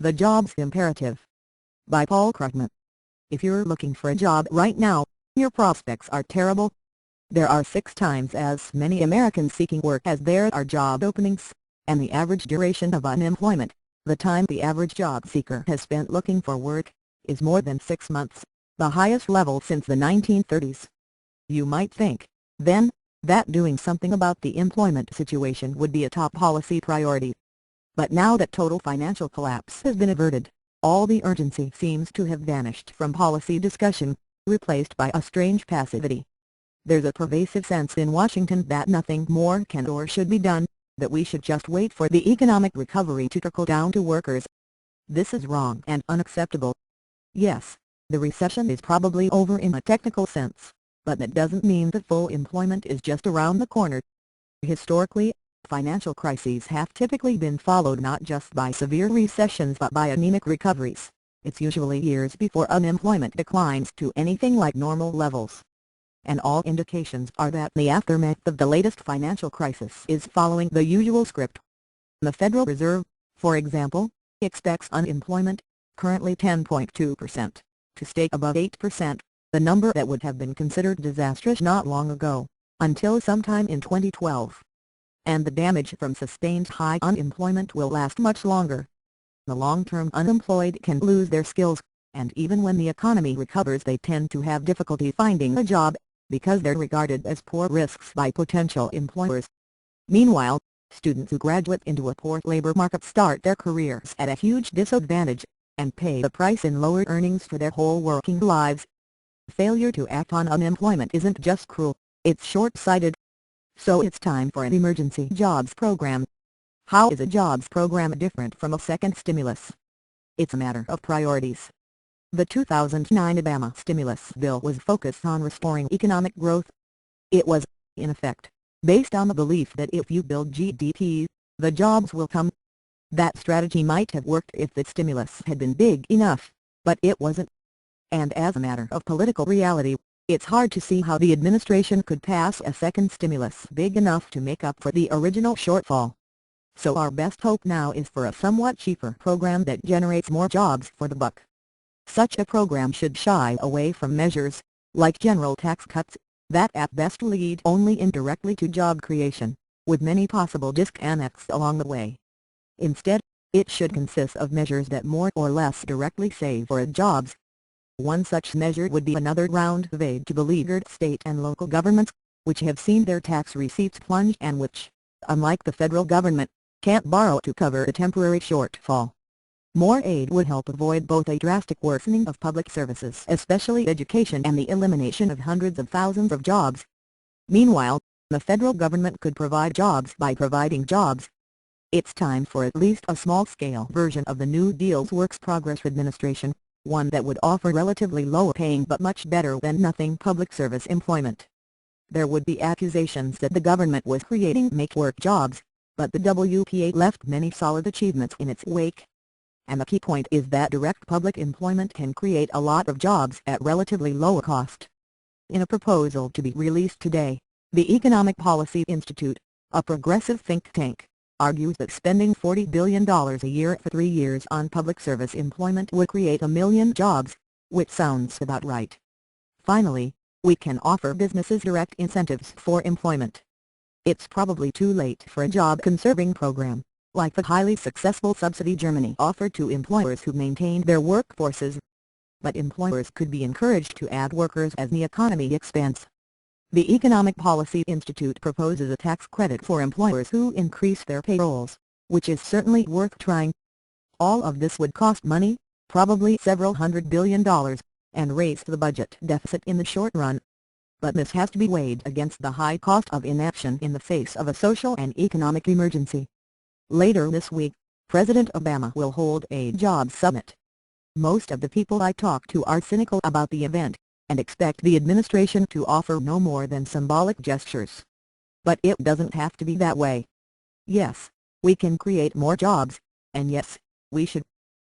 The Job's Imperative. By Paul Krugman. If you're looking for a job right now, your prospects are terrible. There are 6 times as many Americans seeking work as there are job openings, and the average duration of unemployment, the time the average job seeker has spent looking for work, is more than 6 months, the highest level since the 1930s. You might think, then, that doing something about the employment situation would be a top policy priority. But now that total financial collapse has been averted, all the urgency seems to have vanished from policy discussion, replaced by a strange passivity. There's a pervasive sense in Washington that nothing more can or should be done, that we should just wait for the economic recovery to trickle down to workers. This is wrong and unacceptable. Yes, the recession is probably over in a technical sense, but that doesn't mean that full employment is just around the corner. Historically, financial crises have typically been followed not just by severe recessions but by anemic recoveries. It's usually years before unemployment declines to anything like normal levels. And all indications are that the aftermath of the latest financial crisis is following the usual script. The Federal Reserve, for example, expects unemployment, currently 10.2%, to stay above 8%, the number that would have been considered disastrous not long ago, until sometime in 2012. And the damage from sustained high unemployment will last much longer. The long-term unemployed can lose their skills, and even when the economy recovers they tend to have difficulty finding a job, because they're regarded as poor risks by potential employers. Meanwhile, students who graduate into a poor labor market start their careers at a huge disadvantage, and pay the price in lower earnings for their whole working lives. Failure to act on unemployment isn't just cruel, it's short-sighted. So it's time for an emergency jobs program. How is a jobs program different from a second stimulus? It's a matter of priorities. The 2009 Obama stimulus bill was focused on restoring economic growth. It was, in effect, based on the belief that if you build GDP, the jobs will come. That strategy might have worked if the stimulus had been big enough, but it wasn't. And as a matter of political reality, it's hard to see how the administration could pass a second stimulus big enough to make up for the original shortfall. So our best hope now is for a somewhat cheaper program that generates more jobs for the buck. Such a program should shy away from measures, like general tax cuts, that at best lead only indirectly to job creation, with many possible disconnects along the way. Instead, it should consist of measures that more or less directly save for jobs. One such measure would be another round of aid to beleaguered state and local governments, which have seen their tax receipts plunge and which, unlike the federal government, can't borrow to cover the temporary shortfall. More aid would help avoid both a drastic worsening of public services, especially education, and the elimination of hundreds of thousands of jobs. Meanwhile, the federal government could provide jobs by providing jobs. It's time for at least a small-scale version of the New Deal's Works Progress Administration, one that would offer relatively low-paying but much better than nothing public service employment. There would be accusations that the government was creating make-work jobs, but the WPA left many solid achievements in its wake. And the key point is that direct public employment can create a lot of jobs at relatively low cost. In a proposal to be released today, the Economic Policy Institute, a progressive think tank, argues that spending $40 billion a year for 3 years on public service employment would create 1 million jobs, which sounds about right. Finally, we can offer businesses direct incentives for employment. It's probably too late for a job-conserving program, like the highly successful subsidy Germany offered to employers who maintained their workforces. But employers could be encouraged to add workers as the economy expands. The Economic Policy Institute proposes a tax credit for employers who increase their payrolls, which is certainly worth trying. All of this would cost money, probably several $100 billion, and raise the budget deficit in the short run. But this has to be weighed against the high cost of inaction in the face of a social and economic emergency. Later this week, President Obama will hold a jobs summit. Most of the people I talk to are cynical about the event, and expect the administration to offer no more than symbolic gestures. But it doesn't have to be that way. Yes, we can create more jobs, and yes, we should.